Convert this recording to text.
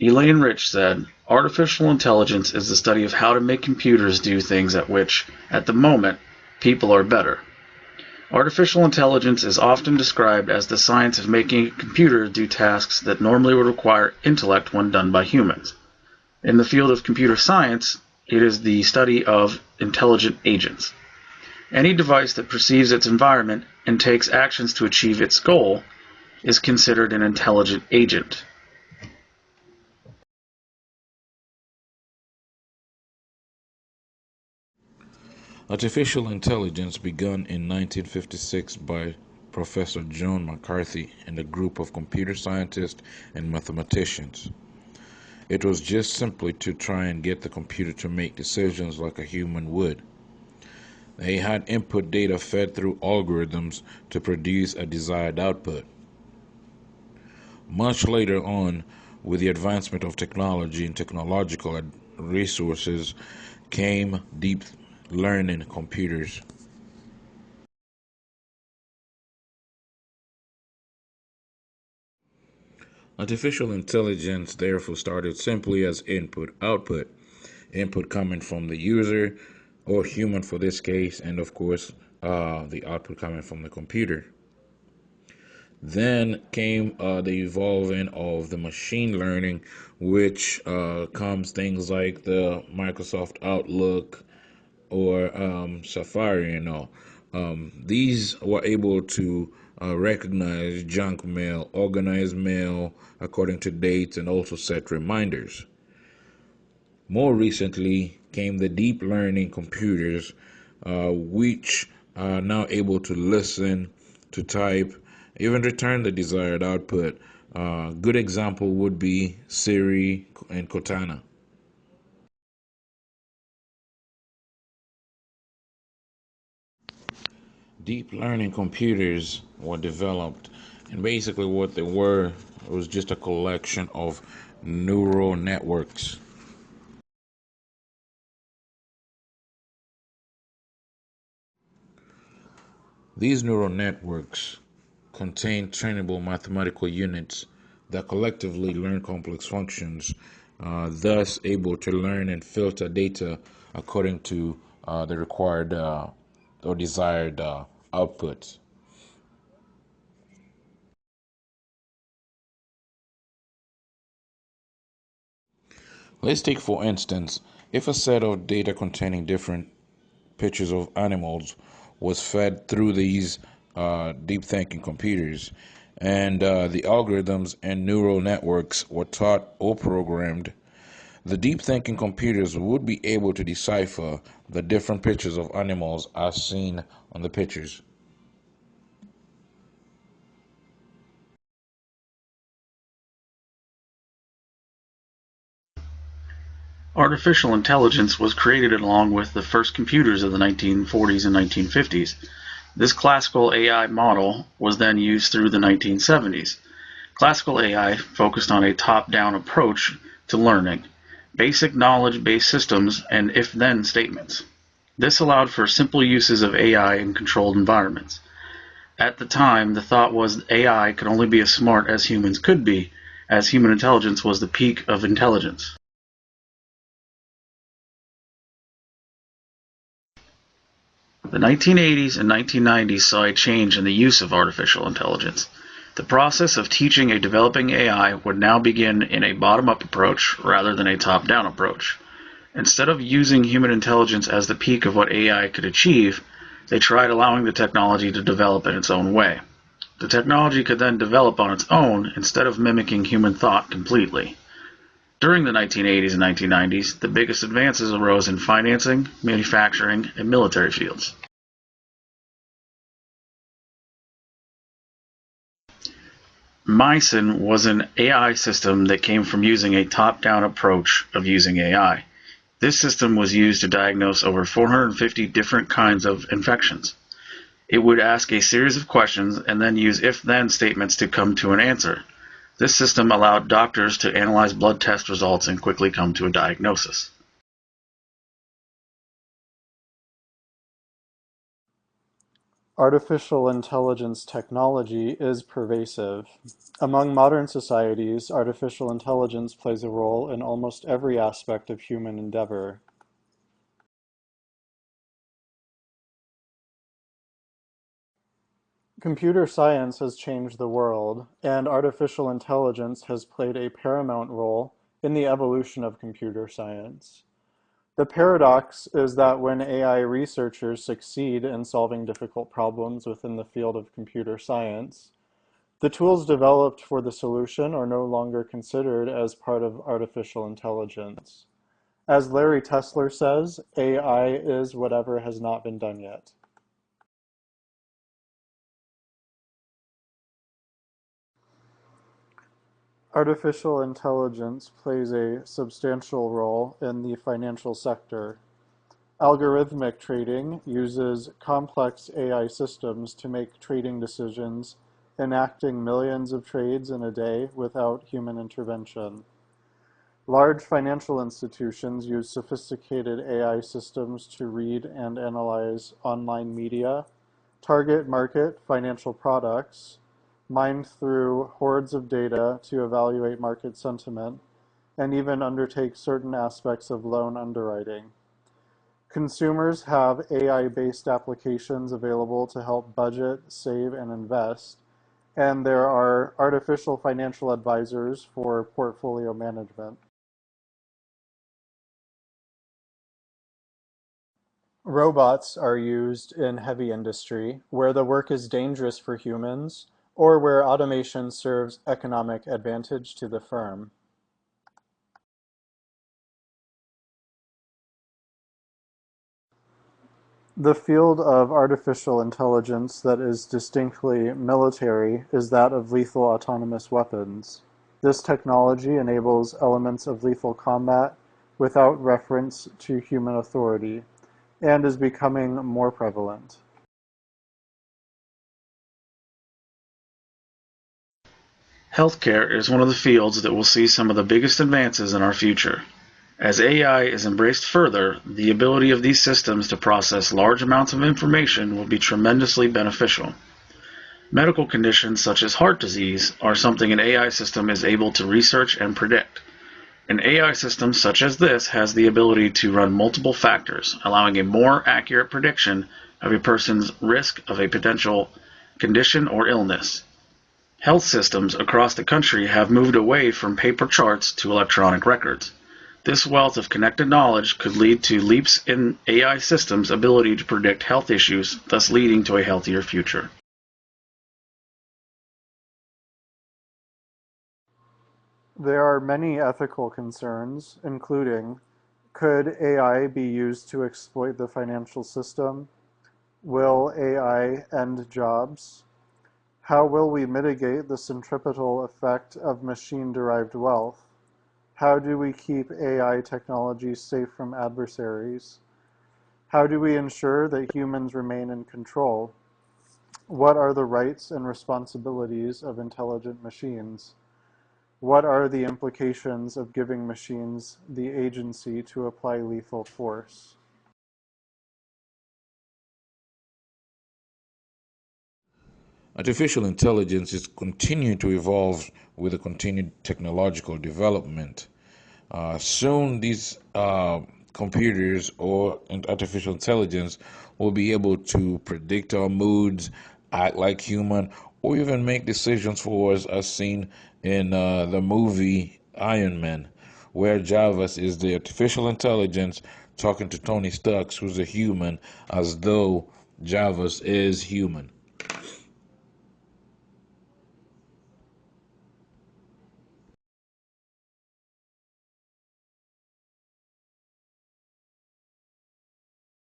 Elaine Rich said, "Artificial intelligence is the study of how to make computers do things at which, at the moment, people are better. Artificial intelligence is often described as the science of making a computer do tasks that normally would require intellect when done by humans. In the field of computer science, it is the study of intelligent agents. Any device that perceives its environment and takes actions to achieve its goal is considered an intelligent agent." Artificial intelligence began in 1956 by Professor John McCarthy and a group of computer scientists and mathematicians. It was just simply to try and get the computer to make decisions like a human would. They had input data fed through algorithms to produce a desired output. Much later on, with the advancement of technology and technological resources, came deep learning computers. Artificial intelligence therefore started simply as input-output, input coming from the user, or human for this case, and of course, the output coming from the computer. Then came the evolving of the machine learning, which comes things like the Microsoft Outlook or Safari and all. These were able to recognize junk mail, organize mail according to dates, and also set reminders. More recently came the deep learning computers, which are now able to listen, to type, even return the desired output. Good example would be Siri and Cortana. Deep learning computers were developed, and basically what they were was just a collection of neural networks. These neural networks contain trainable mathematical units that collectively learn complex functions, thus able to learn and filter data according to the required or desired outputs. Let's take, for instance, if a set of data containing different pictures of animals was fed through these deep thinking computers, and the algorithms and neural networks were taught or programmed, the deep thinking computers would be able to decipher the different pictures of animals as seen on the pictures. Artificial intelligence was created along with the first computers of the 1940s and 1950s. This classical AI model was then used through the 1970s. Classical AI focused on a top-down approach to learning, basic knowledge-based systems, and if-then statements. This allowed for simple uses of AI in controlled environments. At the time, the thought was AI could only be as smart as humans could be, as human intelligence was the peak of intelligence. The 1980s and 1990s saw a change in the use of artificial intelligence. The process of teaching a developing AI would now begin in a bottom-up approach rather than a top-down approach. Instead of using human intelligence as the peak of what AI could achieve, they tried allowing the technology to develop in its own way. The technology could then develop on its own instead of mimicking human thought completely. During the 1980s and 1990s, the biggest advances arose in financing, manufacturing, and military fields. Mycin was an AI system that came from using a top-down approach of using AI. This system was used to diagnose over 450 different kinds of infections. It would ask a series of questions and then use if-then statements to come to an answer. This system allowed doctors to analyze blood test results and quickly come to a diagnosis. Artificial intelligence technology is pervasive. Among modern societies, artificial intelligence plays a role in almost every aspect of human endeavor. Computer science has changed the world, and artificial intelligence has played a paramount role in the evolution of computer science. The paradox is that when AI researchers succeed in solving difficult problems within the field of computer science, the tools developed for the solution are no longer considered as part of artificial intelligence. As Larry Tesler says, AI is whatever has not been done yet. Artificial intelligence plays a substantial role in the financial sector. Algorithmic trading uses complex AI systems to make trading decisions, enacting millions of trades in a day without human intervention. Large financial institutions use sophisticated AI systems to read and analyze online media, target market financial products, mine through hordes of data to evaluate market sentiment, and even undertake certain aspects of loan underwriting. Consumers have AI-based applications available to help budget, save, and invest, and there are artificial financial advisors for portfolio management. Robots are used in heavy industry, where the work is dangerous for humans, or where automation serves economic advantage to the firm. The field of artificial intelligence that is distinctly military is that of lethal autonomous weapons. This technology enables elements of lethal combat without reference to human authority, and is becoming more prevalent. Healthcare is one of the fields that will see some of the biggest advances in our future. As AI is embraced further, the ability of these systems to process large amounts of information will be tremendously beneficial. Medical conditions such as heart disease are something an AI system is able to research and predict. An AI system such as this has the ability to run multiple factors, allowing a more accurate prediction of a person's risk of a potential condition or illness. Health systems across the country have moved away from paper charts to electronic records. This wealth of connected knowledge could lead to leaps in AI systems' ability to predict health issues, thus leading to a healthier future. There are many ethical concerns, including, could AI be used to exploit the financial system? Will AI end jobs? How will we mitigate the centripetal effect of machine-derived wealth? How do we keep AI technology safe from adversaries? How do we ensure that humans remain in control? What are the rights and responsibilities of intelligent machines? What are the implications of giving machines the agency to apply lethal force? Artificial intelligence is continuing to evolve with the continued technological development. Soon, these computers or artificial intelligence will be able to predict our moods, act like human, or even make decisions for us, as seen in the movie Iron Man, where Jarvis is the artificial intelligence talking to Tony Stark, who's a human, as though Jarvis is human.